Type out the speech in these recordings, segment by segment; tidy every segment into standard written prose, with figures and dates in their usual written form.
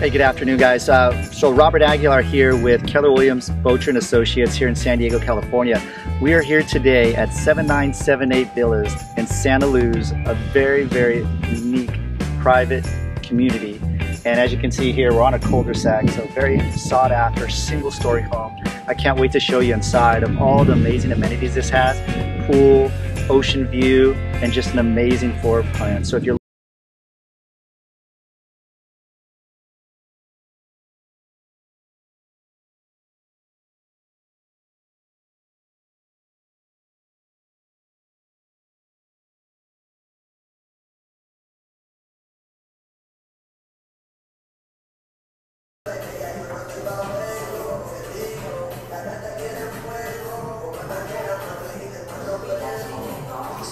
Hey, good afternoon, guys. So Robert Aguilar here with Keller Williams Bocher & Associates here in San Diego, California. We are here today at 7978 Villas in Santa Luz, a very, very unique private community. And as you can see here, we're on a cul-de-sac, so very sought after single-story home. I can't wait to show you inside of all the amazing amenities this has: pool, ocean view, and just an amazing floor plan. So if you're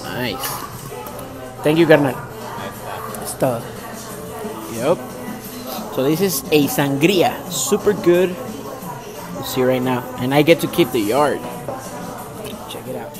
Nice. Thank you, carnal. Stuff. Yep. So this is a sangria. Super good. You see right now. And I get to keep the yard. Check it out.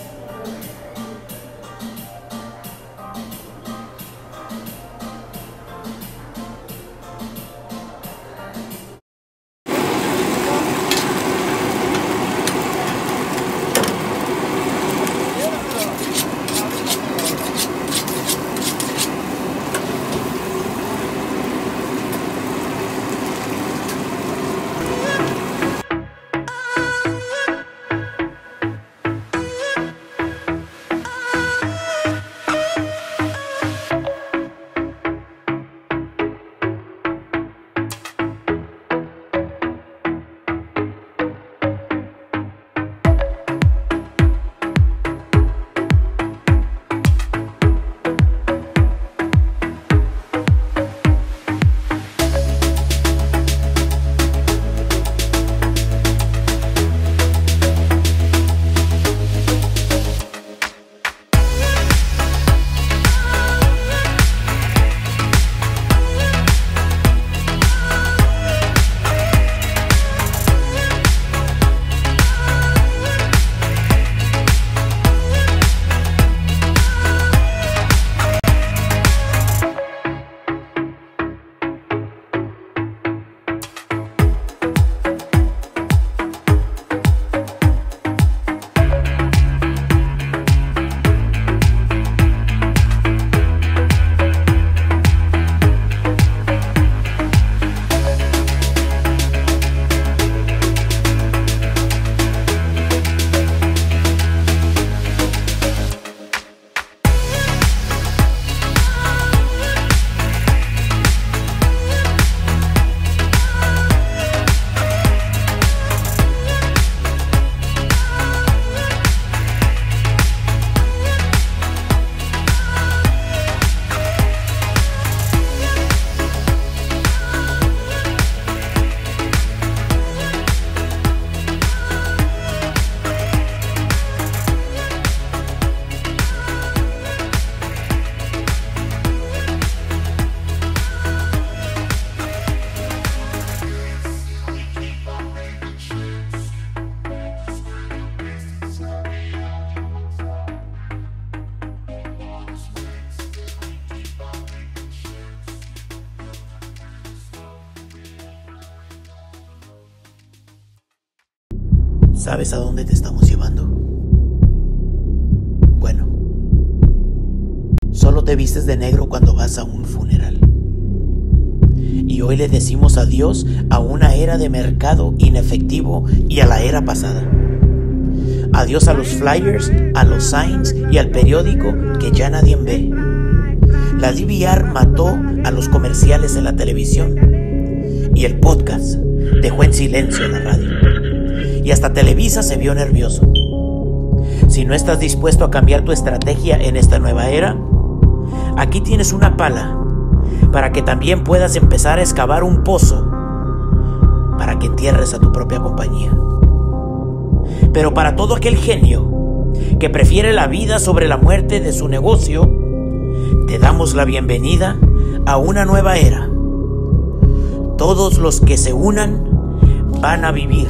¿Sabes a dónde te estamos llevando? Bueno, solo te vistes de negro cuando vas a un funeral. Y hoy le decimos adiós a una era de mercado inefectivo y a la era pasada. Adiós a los flyers, a los signs y al periódico que ya nadie ve. La DVR mató a los comerciales en la televisión y el podcast dejó en silencio la radio. Y hasta Televisa se vio nervioso. Si no estás dispuesto a cambiar tu estrategia en esta nueva era, aquí tienes una pala para que también puedas empezar a excavar un pozo para que entierres a tu propia compañía. Pero para todo aquel genio que prefiere la vida sobre la muerte de su negocio, te damos la bienvenida a una nueva era. Todos los que se unan van a vivir.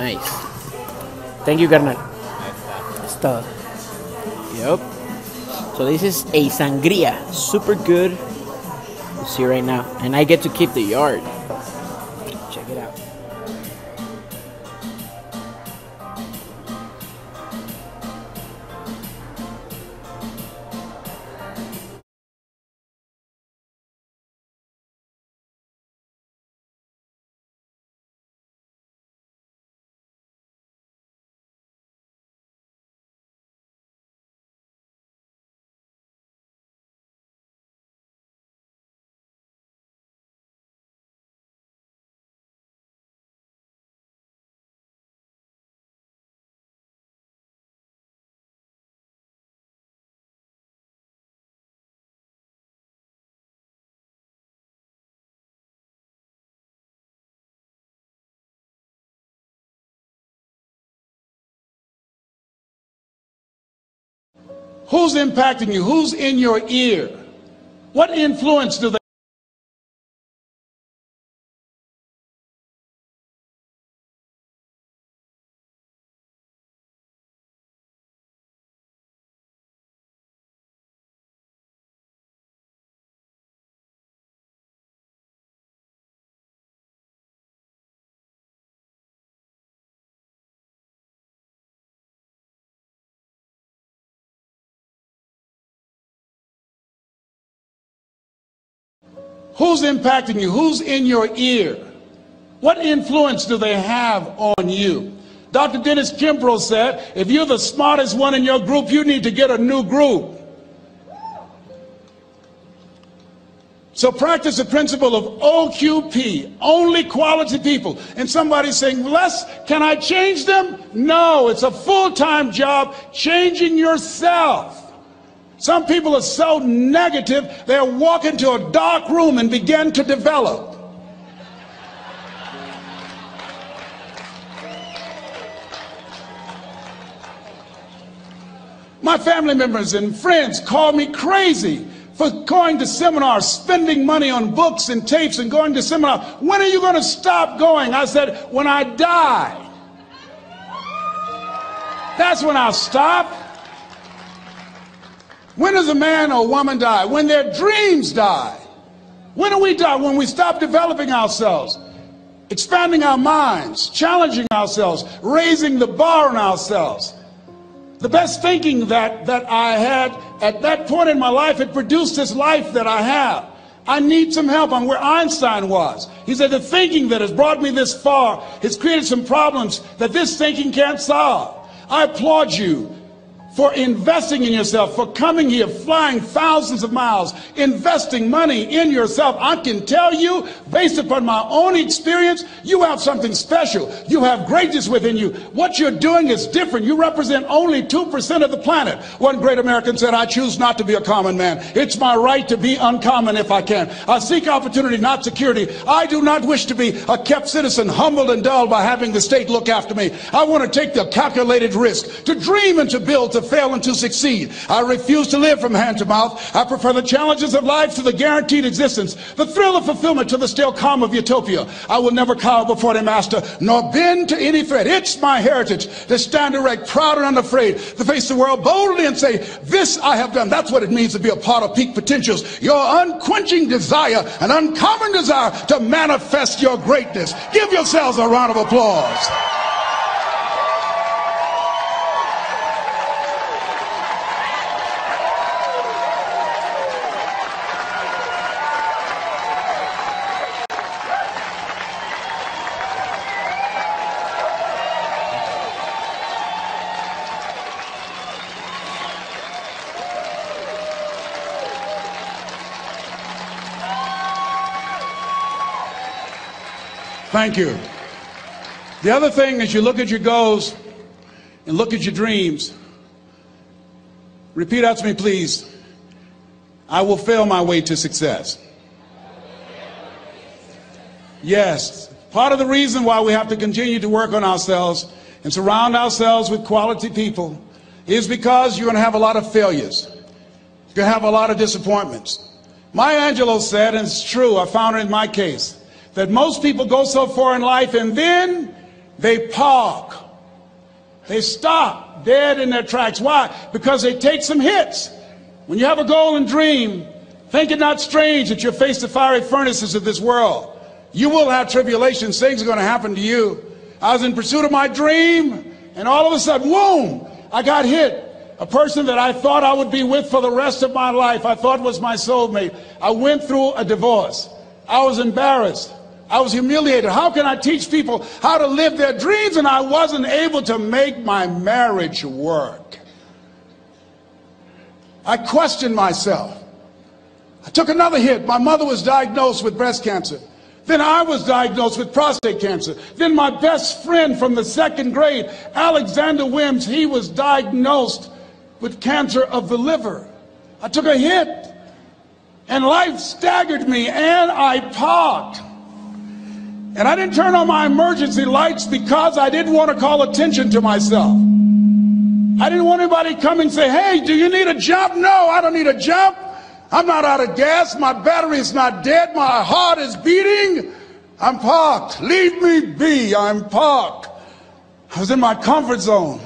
Nice. Thank you, carnal. Está. Yep. So this is a sangria. Super good. You see right now. And I get to keep the yard. Check it out. Who's impacting you? Who's in your ear? What influence do they Who's impacting you? Who's in your ear? What influence do they have on you? Dr. Dennis Kimbrough said, if you're the smartest one in your group, you need to get a new group. So practice the principle of OQP, only quality people. And somebody's saying, Les, can I change them? No, it's a full-time job changing yourself. Some people are so negative, they'll walk into a dark room and begin to develop. My family members and friends call me crazy for going to seminars, spending money on books and tapes and going to seminars. When are you going to stop going? I said, when I die. That's when I'll stop. When does a man or woman die? When their dreams die. When do we die? When we stop developing ourselves, expanding our minds, challenging ourselves, raising the bar on ourselves. The best thinking that I had at that point in my life, it produced this life that I have. I need some help. I'm where Einstein was. He said the thinking that has brought me this far has created some problems that this thinking can't solve. I applaud you for investing in yourself, for coming here, flying thousands of miles, investing money in yourself. I can tell you, based upon my own experience, you have something special. You have greatness within you. What you're doing is different. You represent only 2% of the planet. One great American said, I choose not to be a common man. It's my right to be uncommon if I can. I seek opportunity, not security. I do not wish to be a kept citizen, humbled and dulled by having the state look after me. I want to take the calculated risk, to dream and to build, to fail and to succeed. I refuse to live from hand to mouth. I prefer the challenges of life to the guaranteed existence, the thrill of fulfillment to the still calm of utopia. I will never cower before the master, nor bend to any threat. It's my heritage to stand erect, proud and unafraid, to face the world boldly and say, this I have done. That's what it means to be a part of peak potentials. Your unquenching desire, an uncommon desire to manifest your greatness. Give yourselves a round of applause. Thank you. The other thing is you look at your goals and look at your dreams. Repeat out to me, please. I will fail my way to success. Yes, part of the reason why we have to continue to work on ourselves and surround ourselves with quality people is because you're going to have a lot of failures. You're going to have a lot of disappointments. Maya Angelou said, and it's true, I found it in my case, that most people go so far in life and then they park. They stop dead in their tracks. Why? Because they take some hits. When you have a goal and dream, think it not strange that you face the fiery furnaces of this world. You will have tribulations. Things are going to happen to you. I was in pursuit of my dream, and all of a sudden, boom, I got hit. A person that I thought I would be with for the rest of my life, I thought was my soulmate. I went through a divorce. I was embarrassed. I was humiliated. How can I teach people how to live their dreams? And I wasn't able to make my marriage work. I questioned myself. I took another hit. My mother was diagnosed with breast cancer. Then I was diagnosed with prostate cancer. Then my best friend from the second grade, Alexander Wims, he was diagnosed with cancer of the liver. I took a hit, and life staggered me, and I parked. And I didn't turn on my emergency lights because I didn't want to call attention to myself. I didn't want anybody to come and say, hey, do you need a jump? No, I don't need a jump. I'm not out of gas. My battery is not dead. My heart is beating. I'm parked. Leave me be. I'm parked. I was in my comfort zone.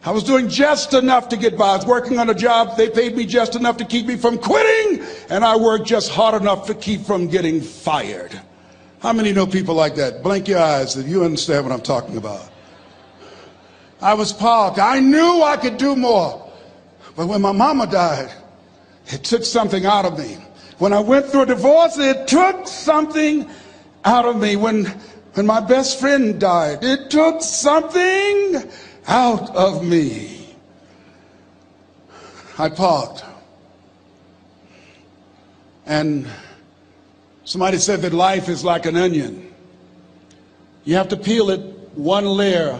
I was doing just enough to get by. I was working on a job. They paid me just enough to keep me from quitting. And I worked just hard enough to keep from getting fired. How many know people like that? Blink your eyes if you understand what I'm talking about. I was parked. I knew I could do more. But when my mama died, it took something out of me. When I went through a divorce, it took something out of me. When my best friend died, it took something out of me. I parked. And somebody said that life is like an onion. You have to peel it one layer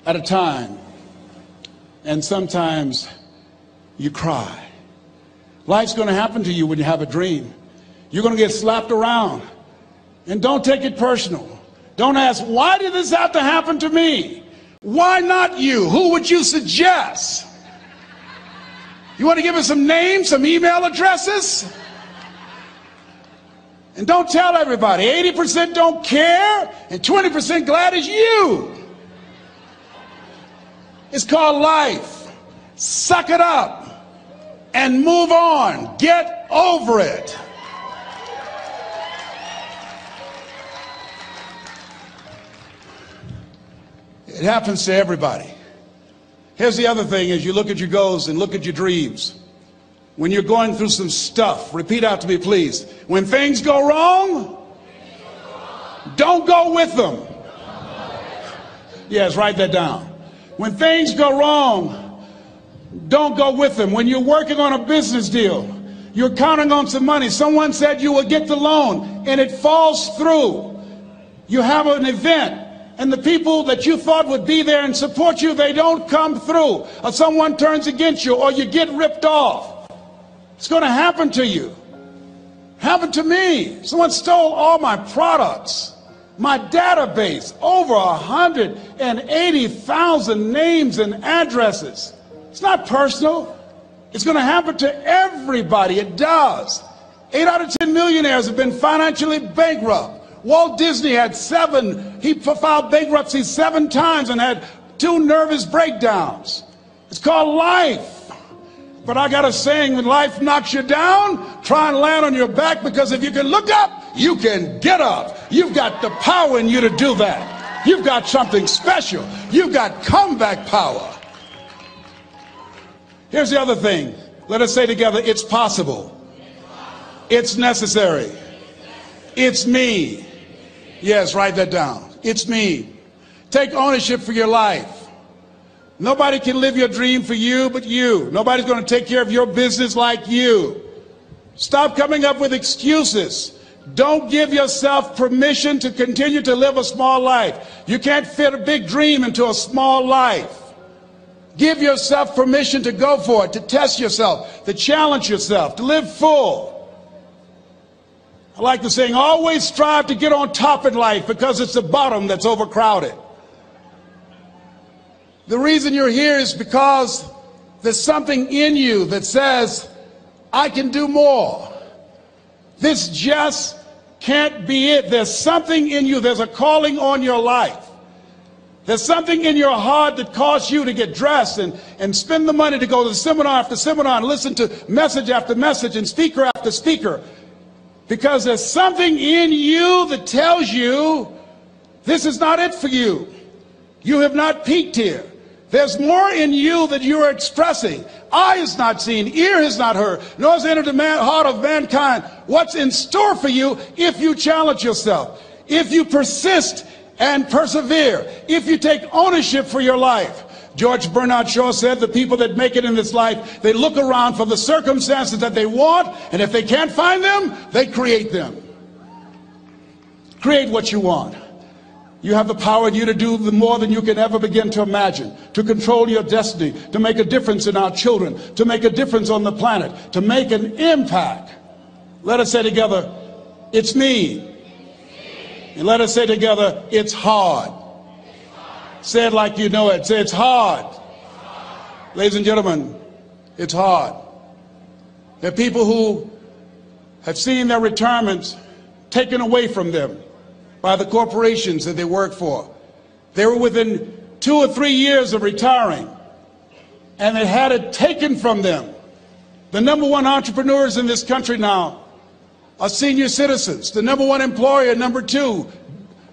at a time. And sometimes you cry. Life's going to happen to you when you have a dream. You're going to get slapped around. And don't take it personal. Don't ask, why did this have to happen to me? Why not you? Who would you suggest? You want to give us some names, some email addresses? And don't tell everybody. 80% don't care and 20% glad it's you. It's called life. Suck it up and move on. Get over it. It happens to everybody. Here's the other thing as you look at your goals and look at your dreams. When you're going through some stuff, repeat out to me, please. When things go wrong, don't go with them. Yes, write that down. When things go wrong, don't go with them. When you're working on a business deal, you're counting on some money. Someone said you will get the loan and it falls through. You have an event and the people that you thought would be there and support you, they don't come through. Or someone turns against you or you get ripped off. It's going to happen to you. Happened to me. Someone stole all my products. My database, over 180,000 names and addresses. It's not personal. It's going to happen to everybody. It does. 8 out of 10 millionaires have been financially bankrupt. Walt Disney had 7. He filed bankruptcy 7 times and had 2 nervous breakdowns. It's called life. But I got a saying, when life knocks you down, try and land on your back, because if you can look up, you can get up. You've got the power in you to do that. You've got something special. You've got comeback power. Here's the other thing. Let us say together, it's possible. It's necessary. It's me. Yes, write that down. It's me. Take ownership for your life. Nobody can live your dream for you but you. Nobody's going to take care of your business like you. Stop coming up with excuses. Don't give yourself permission to continue to live a small life. You can't fit a big dream into a small life. Give yourself permission to go for it, to test yourself, to challenge yourself, to live full. I like the saying, always strive to get on top in life, because it's the bottom that's overcrowded. The reason you're here is because there's something in you that says, I can do more. This just can't be it. There's something in you. There's a calling on your life. There's something in your heart that caused you to get dressed and spend the money to go to seminar after seminar and listen to message after message and speaker after speaker. Because there's something in you that tells you this is not it for you. You have not peaked here. There's more in you that you are expressing. Eye has not seen, ear has not heard, nor has entered the heart of mankind what's in store for you if you challenge yourself, if you persist and persevere, if you take ownership for your life. George Bernard Shaw said the people that make it in this life, they look around for the circumstances that they want, and if they can't find them, they create them. Create what you want. You have the power in you to do more than you can ever begin to imagine, to control your destiny, to make a difference in our children, to make a difference on the planet, to make an impact. Let us say together, it's me. And let us say together, it's hard. Say it like you know it. Say it's hard. Ladies and gentlemen, it's hard. There are people who have seen their retirements taken away from them by the corporations that they work for. They were within 2 or 3 years of retiring, and they had it taken from them. The #1 entrepreneurs in this country now are senior citizens. The #1 employer, #2,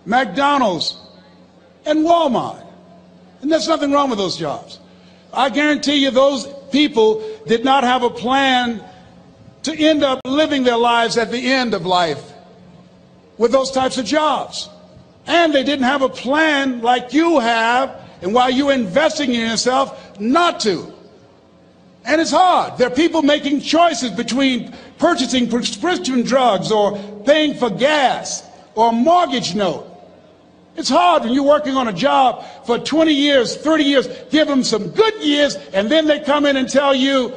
McDonald's and Walmart. And there's nothing wrong with those jobs. I guarantee you those people did not have a plan to end up living their lives at the end of life with those types of jobs. And they didn't have a plan like you have, and while you're investing in yourself, not to. And it's hard. There are people making choices between purchasing prescription drugs or paying for gas or a mortgage note. It's hard when you're working on a job for 20 years, 30 years, give them some good years, and then they come in and tell you,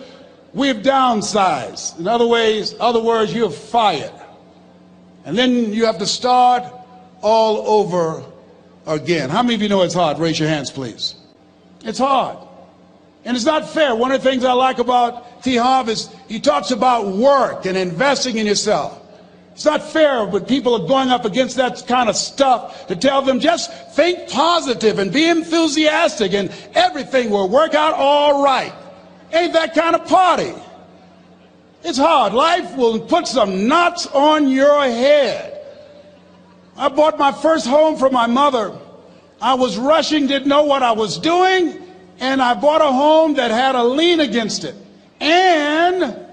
we've downsized. In other words, you're fired. And then you have to start all over again. How many of you know it's hard? Raise your hands, please. It's hard. And it's not fair. One of the things I like about T. Harv is he talks about work and investing in yourself. It's not fair when people are going up against that kind of stuff to tell them just think positive and be enthusiastic and everything will work out all right. Ain't that kind of party. It's hard. Life will put some knots on your head. I bought my first home for my mother. I was rushing, didn't know what I was doing, and I bought a home that had a lien against it. And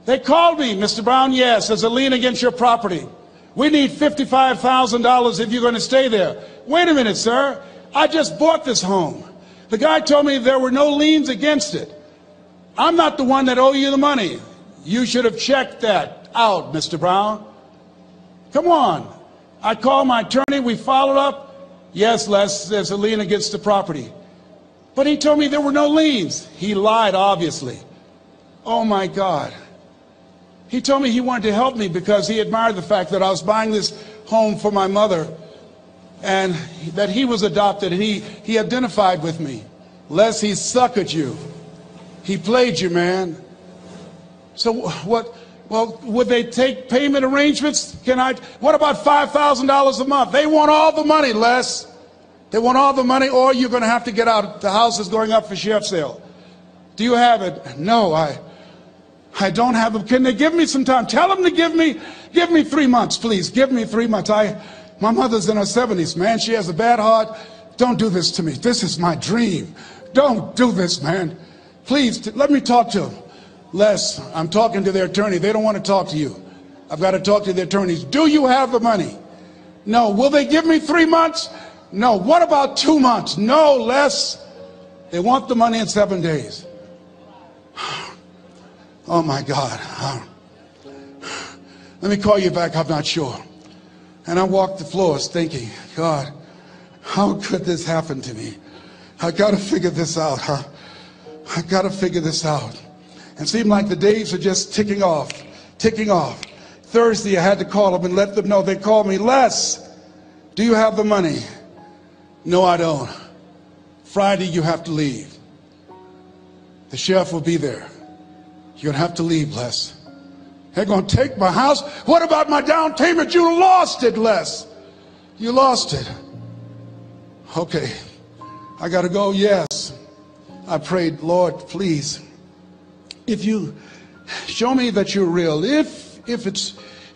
they called me, Mr. Brown, yes, there's a lien against your property. We need $55,000 if you're going to stay there. Wait a minute, sir. I just bought this home. The guy told me there were no liens against it. I'm not the one that owe you the money. You should have checked that out, Mr. Brown. Come on. I called my attorney. We followed up. Yes, Les, there's a lien against the property. But he told me there were no liens. He lied, obviously. Oh, my God. He told me he wanted to help me because he admired the fact that I was buying this home for my mother and that he was adopted, and he identified with me. Les, he suckered you. He played you, man. So what? Well, would they take payment arrangements? What about $5,000 a month? They want all the money, Les. They want all the money, or you're going to have to get out. The house is going up for sheriff sale. Do you have it? No, I don't have it. Can they give me some time? Tell them to give me 3 months, please. Give me 3 months. My mother's in her 70s, man. She has a bad heart. Don't do this to me. This is my dream. Don't do this, man. Please, let me talk to them. Les, I'm talking to their attorney. They don't want to talk to you. I've got to talk to the attorneys. Do you have the money? No. Will they give me 3 months? No. What about 2 months? No, Les. They want the money in 7 days. Oh, my God. Let me call you back. I'm not sure. And I walked the floors thinking, God, how could this happen to me? I got to figure this out, huh? I got to figure this out. It seemed like the days are just ticking off, ticking off. Thursday, I had to call them and let them know. They called me, Les, do you have the money? No, I don't. Friday, you have to leave. The sheriff will be there. You're going to have to leave, Les. They're going to take my house. What about my down payment? You lost it, Les. You lost it. Okay. I got to go. Yes. I prayed, Lord, please, if you show me that you're real, if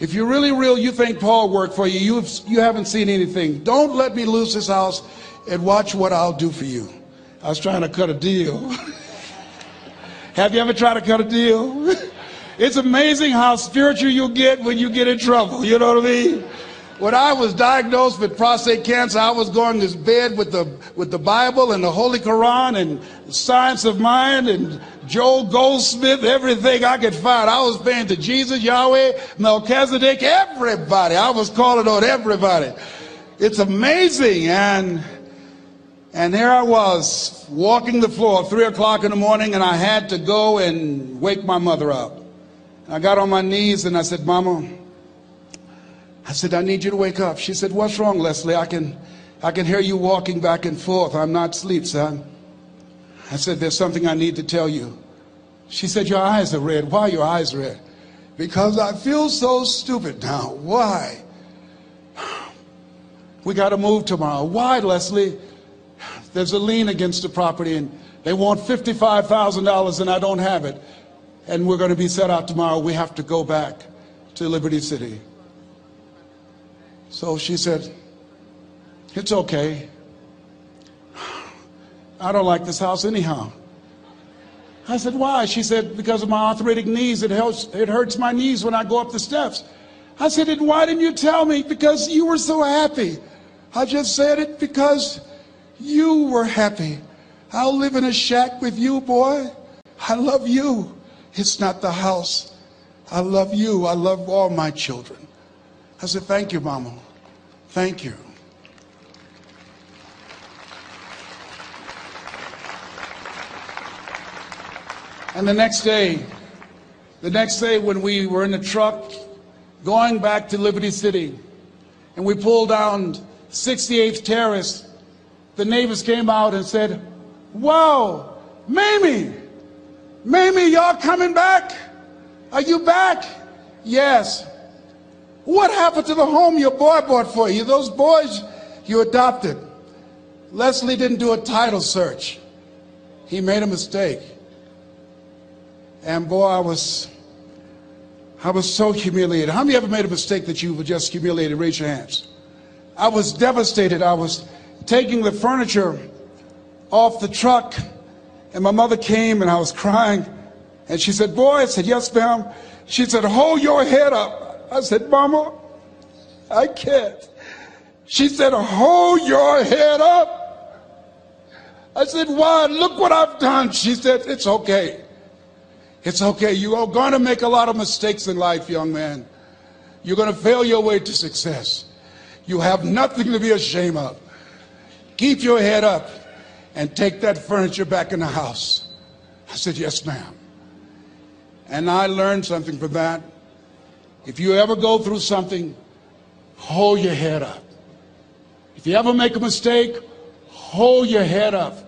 you're really real, you think Paul worked for you, you haven't seen anything. Don't let me lose this house and watch what I'll do for you. I was trying to cut a deal. Have you ever tried to cut a deal? It's amazing how spiritual you'll get when you get in trouble. You know what I mean? When I was diagnosed with prostate cancer, I was going to bed with the Bible and the Holy Quran and Science of Mind and Joel Goldsmith, everything I could find. I was praying to Jesus, Yahweh, Melchizedek, everybody. I was calling on everybody. It's amazing. And here I was walking the floor at 3 o'clock in the morning, and I had to go and wake my mother up. I got on my knees and I said, Mama, I said, I need you to wake up. She said, what's wrong, Leslie? I can hear you walking back and forth. I'm not asleep, son. I said, there's something I need to tell you. She said, your eyes are red. Why are your eyes red? Because I feel so stupid now. Why? We got to move tomorrow. Why, Leslie? There's a lien against the property and they want $55,000 and I don't have it. And we're going to be set out tomorrow. We have to go back to Liberty City. So she said, it's okay. I don't like this house anyhow. I said, why? She said, because of my arthritic knees, it hurts my knees when I go up the steps. I said, and why didn't you tell me? Because you were so happy. I just said it because you were happy. I'll live in a shack with you, boy. I love you. It's not the house. I love you. I love all my children. I said, thank you, Mama. Thank you. And the next day when we were in the truck going back to Liberty City and we pulled down 68th Terrace, the neighbors came out and said, wow, Mamie, Mamie, y'all coming back? Are you back? Yes. What happened to the home your boy bought for you? Those boys you adopted. Leslie didn't do a title search. He made a mistake. And boy, I was so humiliated. How many ever made a mistake that you were just humiliated? Raise your hands. I was devastated. I was taking the furniture off the truck, and my mother came, and I was crying. And she said, boy, I said, yes, ma'am. She said, hold your head up. I said, Mama, I can't. She said, hold your head up. I said, why? Look what I've done. She said, it's okay. It's okay. You are going to make a lot of mistakes in life, young man. You're going to fail your way to success. You have nothing to be ashamed of. Keep your head up and take that furniture back in the house. I said, yes, ma'am. And I learned something from that. If you ever go through something, hold your head up. If you ever make a mistake, hold your head up.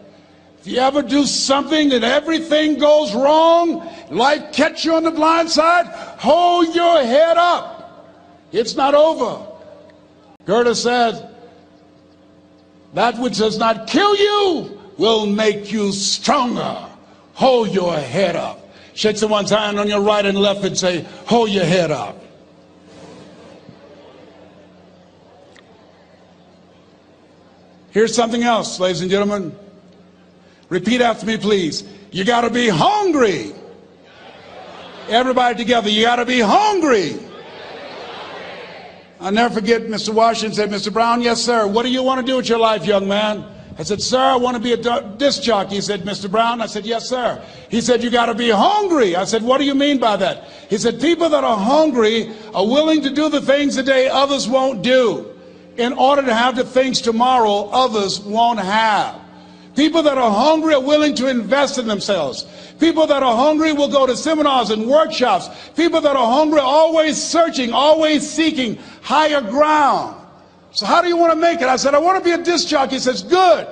If you ever do something that everything goes wrong, life catch you on the blind side, hold your head up. It's not over. Goethe said, that which does not kill you will make you stronger. Hold your head up. Shake someone's hand on your right and left and say, hold your head up. Here's something else, ladies and gentlemen. Repeat after me, please. You got to be hungry. Everybody together, you got to be hungry. I'll never forget Mr. Washington said, Mr. Brown, yes, sir. What do you want to do with your life, young man? I said, sir, I want to be a disc jockey. He said, Mr. Brown? I said, yes, sir. He said, you got to be hungry. I said, what do you mean by that? He said, people that are hungry are willing to do the things today others won't do in order to have the things tomorrow others won't have. People that are hungry are willing to invest in themselves. People that are hungry will go to seminars and workshops. People that are hungry are always searching, always seeking higher ground. So how do you want to make it? I said, I want to be a disc jockey. He says, good.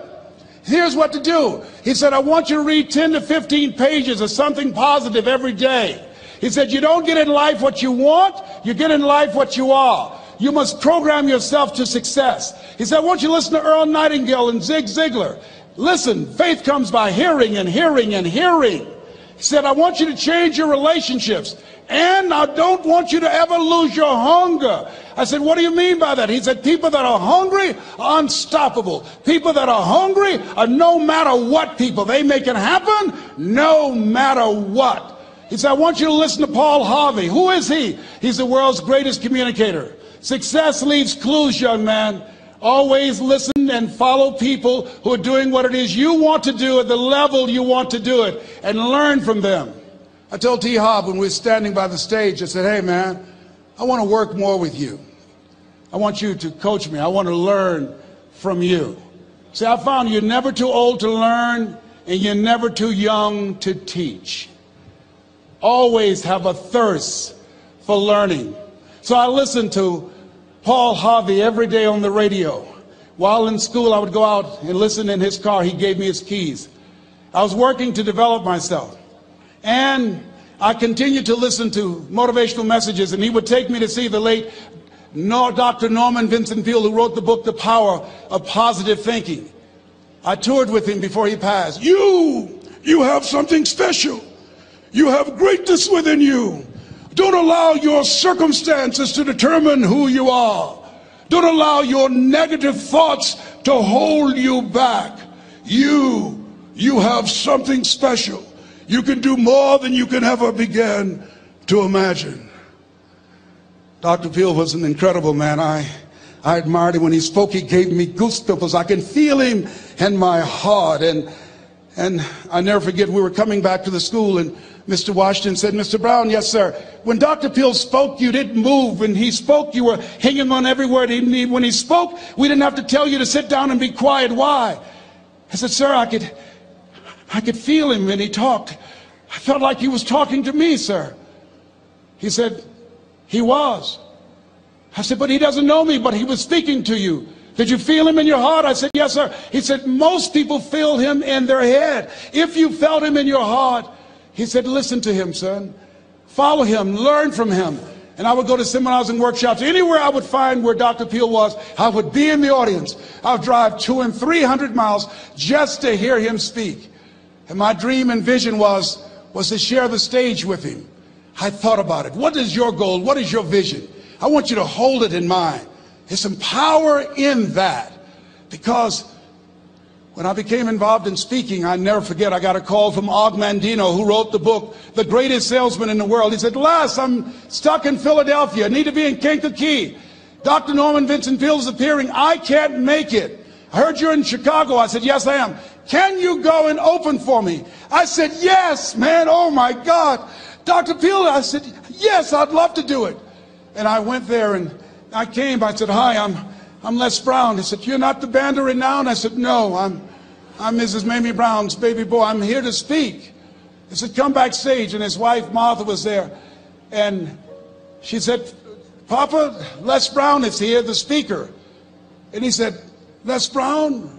Here's what to do. He said, I want you to read 10 to 15 pages of something positive every day. He said, you don't get in life what you want, you get in life what you are. You must program yourself to success. He said, I want you to listen to Earl Nightingale and Zig Ziglar. Listen, faith comes by hearing and hearing and hearing. He said, I want you to change your relationships. And I don't want you to ever lose your hunger. I said, what do you mean by that? He said, people that are hungry are unstoppable. People that are hungry are no matter what people. They make it happen no matter what. He said, I want you to listen to Paul Harvey. Who is he? He's the world's greatest communicator. Success leaves clues, young man. Always listen and follow people who are doing what it is you want to do at the level you want to do it and learn from them. I told T. Hobb when we were standing by the stage, I said, hey man, I want to work more with you. I want you to coach me. I want to learn from you. See, I found you're never too old to learn and you're never too young to teach. Always have a thirst for learning. So I listened to Paul Harvey every day on the radio. While in school, I would go out and listen in his car. He gave me his keys. I was working to develop myself. And I continued to listen to motivational messages, and he would take me to see the late Dr. Norman Vincent Peale, who wrote the book, The Power of Positive Thinking. I toured with him before he passed. You have something special. You have greatness within you. Don't allow your circumstances to determine who you are. Don't allow your negative thoughts to hold you back. You have something special. You can do more than you can ever begin to imagine. Dr. Peale was an incredible man. I admired him. When he spoke, he gave me goosebumps. I can feel him in my heart. And I never forget, we were coming back to the school, and Mr. Washington said, Mr. Brown, yes, sir. When Dr. Peale spoke, you didn't move. When he spoke, you were hanging on every word. When he spoke, we didn't have to tell you to sit down and be quiet. Why? I said, sir, I could feel him when he talked. I felt like he was talking to me, sir. He said, he was. I said, but he doesn't know me, but he was speaking to you. Did you feel him in your heart? I said, yes, sir. He said, most people feel him in their head. If you felt him in your heart, he said, listen to him, son. Follow him, learn from him. And I would go to seminars and workshops. Anywhere I would find where Dr. Peel was, I would be in the audience. I would drive 200 and 300 miles just to hear him speak. And my dream and vision was to share the stage with him. I thought about it. What is your goal? What is your vision? I want you to hold it in mind. There's some power in that. Because when I became involved in speaking, I never forget, I got a call from Og Mandino, who wrote the book, The Greatest Salesman in the World. He said, Les, I'm stuck in Philadelphia. I need to be in Kankakee. Dr. Norman Vincent Peale is appearing. I can't make it. I heard you're in Chicago. I said, yes, I am. Can you go and open for me? I said, yes, man. Oh, my God. Dr. Peale, I said, yes, I'd love to do it. And I went there and I came. I said, hi, I'm Les Brown. He said, you're not the band of renown? I said, no, I'm Mrs. Mamie Brown's baby boy. I'm here to speak. He said, come backstage. And his wife, Martha, was there. And she said, Papa, Les Brown is here, the speaker. And he said, Les Brown,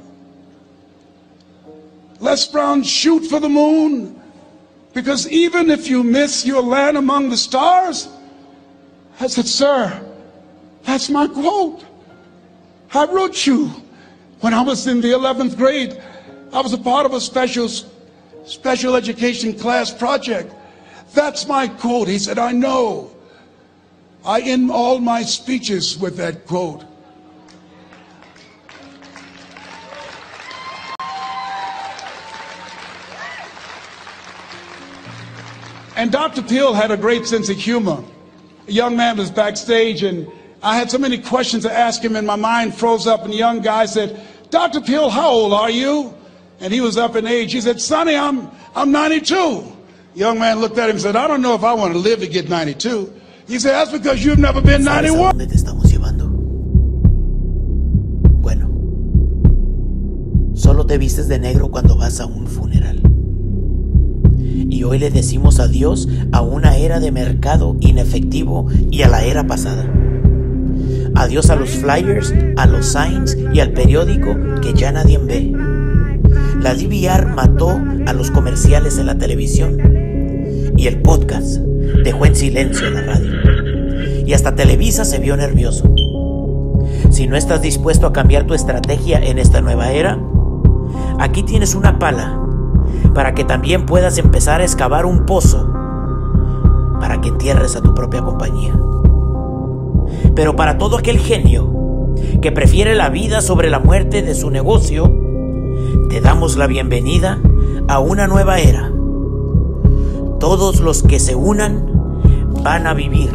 shoot for the moon. Because even if you miss your land among the stars. I said, sir, that's my quote. I wrote you when I was in the 11th grade. I was a part of a special education class project. That's my quote. He said, I know. I end all my speeches with that quote. And Dr. Peel had a great sense of humor. A young man was backstage, and I had so many questions to ask him, and my mind froze up, and the young guy said, Dr. Peel, how old are you? And he was up in age. He said, Sonny, I'm 92. The young man looked at him and said, I don't know if I want to live to get 92. He said, that's because you've never been 91. ¿Dónde te estamos llevando? Bueno, solo te vistes de negro cuando vas a un funeral. Y hoy le decimos adiós a una era de mercado inefectivo y a la era pasada. Adiós a los flyers, a los signs y al periódico que ya nadie ve. La DVR mató a los comerciales en la televisión y el podcast dejó en silencio la radio. Y hasta Televisa se vio nervioso. Si no estás dispuesto a cambiar tu estrategia en esta nueva era, aquí tienes una pala para que también puedas empezar a excavar un pozo para que entierres a tu propia compañía. Pero para todo aquel genio que prefiere la vida sobre la muerte de su negocio, te damos la bienvenida a una nueva era. Todos los que se unan van a vivir.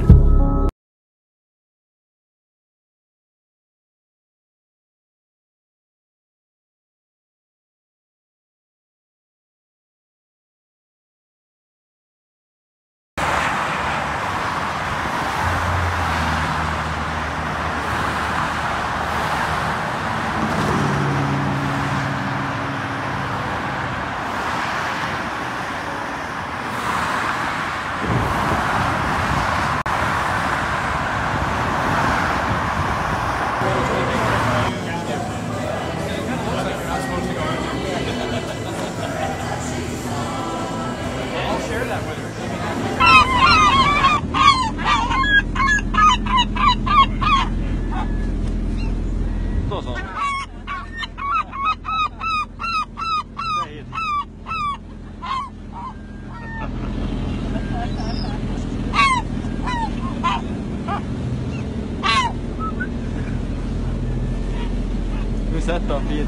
Sett dem dit.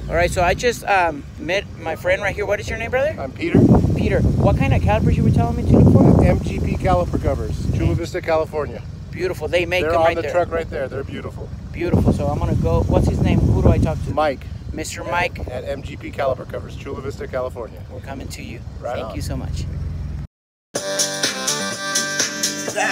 All right, so I just met my friend right here. What is your name, brother? I'm Peter. Peter. What kind of calipers you were telling me to look for? MGP caliper covers, Chula Vista, California. Beautiful. They make They're them right on the there. truck right there. They're beautiful. Beautiful. So I'm gonna go. What's his name? Who do I talk to? Mike. Mr. Mike. At MGP Caliper Covers, Chula Vista, California. We're coming to you. Right Thank on. you so much. Dale.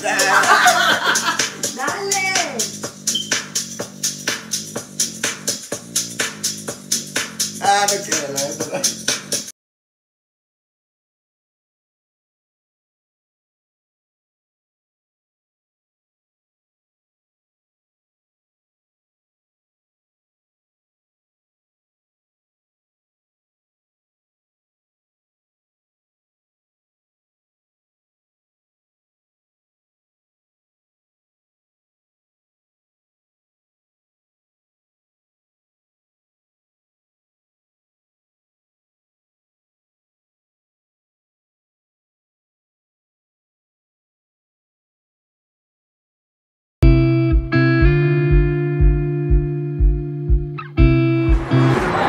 Dale. Ah, no quiero, la verdad.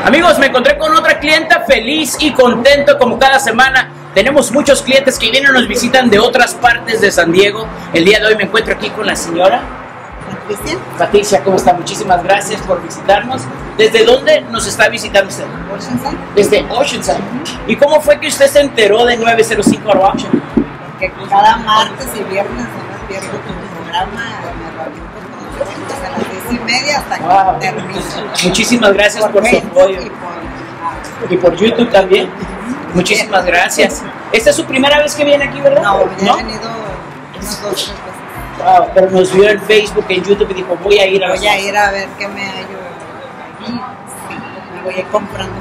Amigos, me encontré con otra clienta feliz y contento como cada semana. Tenemos muchos clientes que vienen y nos visitan de otras partes de San Diego. El día de hoy me encuentro aquí con la señora Patricia. Patricia. ¿Cómo está? Muchísimas gracias por visitarnos. ¿Desde dónde nos está visitando usted? Oceanside. Desde Oceanside. ¿Y cómo fue que usted se enteró de 905 Auto Auction? Porque cada martes y viernes no me pierdo tu programa. Me realizo con ustedes a las 10:30 hasta Wow. que termine. Muchísimas gracias por su Facebook apoyo. y Y por YouTube también. Muchísimas gracias. ¿Esta es su primera vez que viene aquí, verdad? No, ya he venido unas 2 o 3 veces. Wow, pero nos vio en Facebook, en YouTube y dijo, voy a ir a Voy a ir a ver qué me hallo. Y sí, me voy a ir comprando.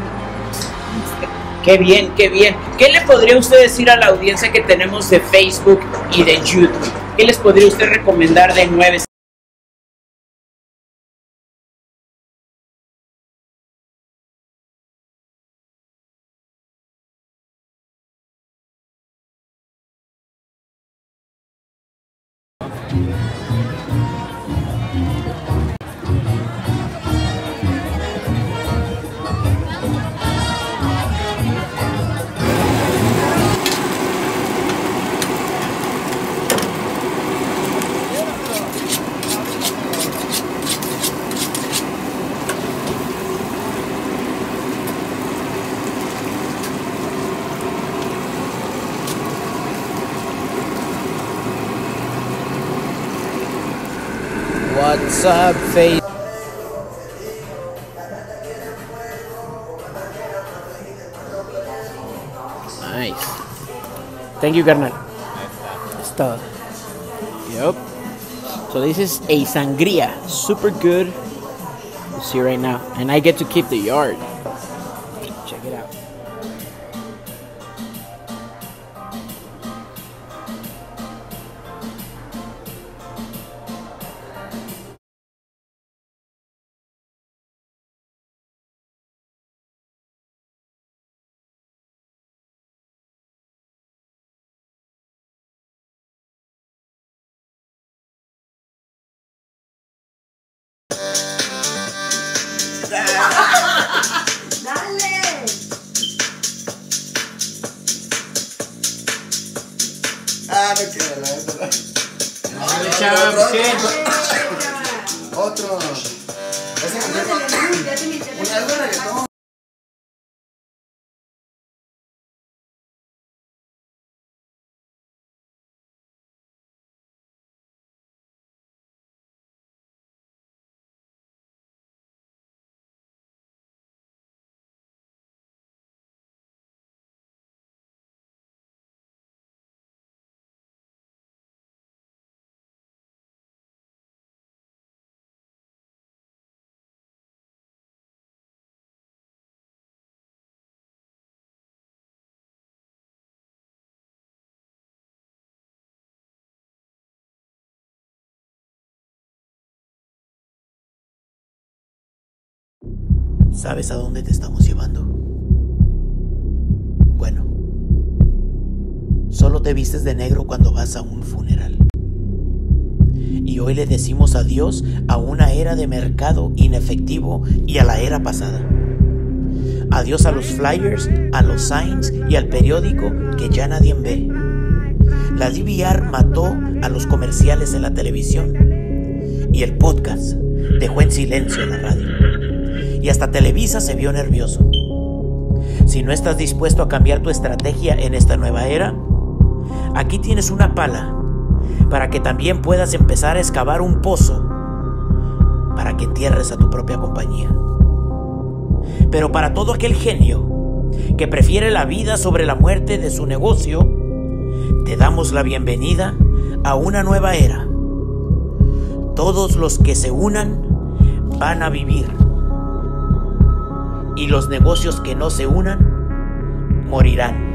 Qué bien, qué bien. ¿Qué le podría usted decir a la audiencia que tenemos de Facebook y de YouTube? ¿Qué les podría usted recomendar de 9? What's up, Facebook? Nice. Thank you, carnal. That's todo. Yep. So this is a sangria, super good. You see right now, and I get to keep the yard. Check it out. Dale. Ah, no quiero, la verdad. Otro. Ese un algo de reggaetón. ¿Sabes a dónde te estamos llevando? Bueno, solo te vistes de negro cuando vas a un funeral. Y hoy le decimos adiós a una era de mercado inefectivo y a la era pasada. Adiós a los flyers, a los signs y al periódico que ya nadie ve. La DVR mató a los comerciales en la televisión y el podcast dejó en silencio la radio. Y hasta Televisa se vio nervioso. Si no estás dispuesto a cambiar tu estrategia en esta nueva era, aquí tienes una pala para que también puedas empezar a excavar un pozo para que entierres a tu propia compañía. Pero para todo aquel genio que prefiere la vida sobre la muerte de su negocio, te damos la bienvenida a una nueva era. Todos los que se unan van a vivir, y los negocios que no se unan morirán.